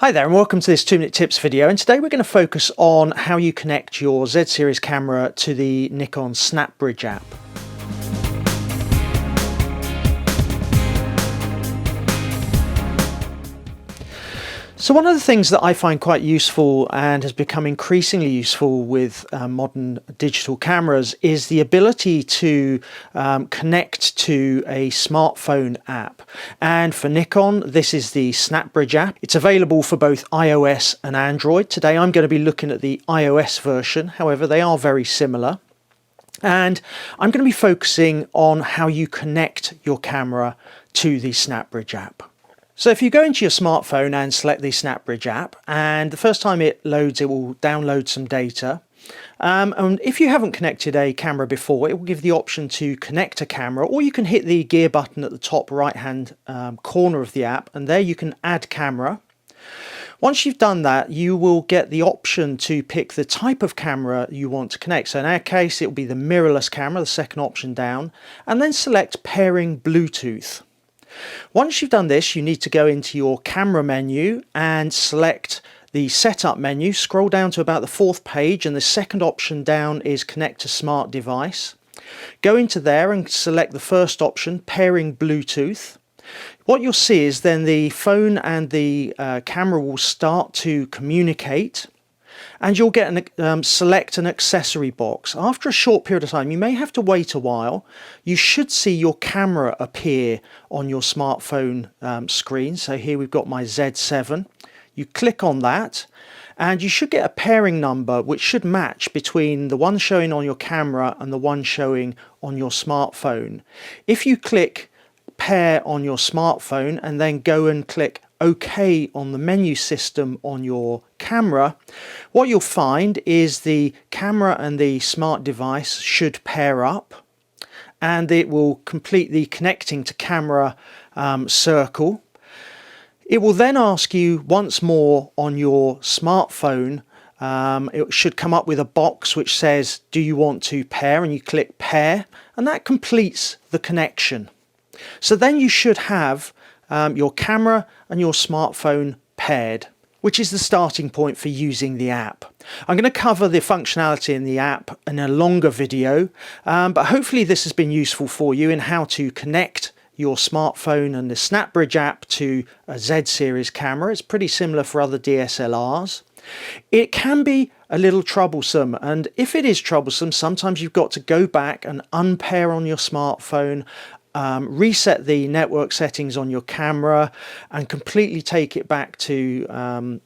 Hi there and welcome to this 2-minute tips video, and today we're going to focus on how you connect your Z series camera to the Nikon SnapBridge app. So one of the things that I find quite useful and has become increasingly useful with modern digital cameras is the ability to connect to a smartphone app. And for Nikon, this is the SnapBridge app. It's available for both iOS and Android. Today I'm going to be looking at the iOS version, however they are very similar. And I'm going to be focusing on how you connect your camera to the SnapBridge app. So if you go into your smartphone and select the SnapBridge app, and the first time it loads, it will download some data. And if you haven't connected a camera before, it will give the option to connect a camera, or you can hit the gear button at the top right hand corner of the app, and there you can add camera. Once you've done that, you will get the option to pick the type of camera you want to connect. So in our case, it will be the mirrorless camera, the second option down, and then select pairing Bluetooth. Once you've done this, you need to go into your camera menu and select the setup menu. Scroll down to about the 4th page, and the second option down is connect to smart device. Go into there and select the first option, pairing Bluetooth. What you'll see is then the phone and the camera will start to communicate, and you'll get select an accessory box. After a short period of time, you may have to wait a while, you should see your camera appear on your smartphone screen. So here we've got my Z7. You click on that and you should get a pairing number which should match between the one showing on your camera and the one showing on your smartphone. If you click pair on your smartphone and then go and click OK on the menu system on your camera, what you'll find is the camera and the smart device should pair up, and it will complete the connecting to camera circle. It will then ask you once more on your smartphone. It should come up with a box which says, do you want to pair? And you click pair, and that completes the connection. So then you should have your camera and your smartphone paired, which is the starting point for using the app. I'm going to cover the functionality in the app in a longer video, but hopefully this has been useful for you in how to connect your smartphone and the SnapBridge app to a Z series camera. It's pretty similar for other DSLRs. It can be a little troublesome, and if it is troublesome, sometimes you've got to go back and unpair on your smartphone, reset the network settings on your camera and completely take it back to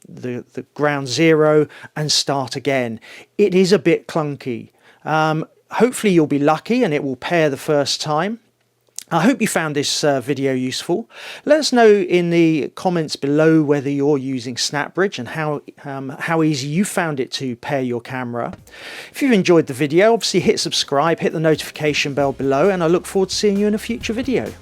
the ground zero and start again. It is a bit clunky. Hopefully you'll be lucky and it will pair the first time. I hope you found this video useful. Let us know in the comments below whether you're using SnapBridge and how easy you found it to pair your camera. If you've enjoyed the video, obviously hit subscribe, hit the notification bell below, and I look forward to seeing you in a future video.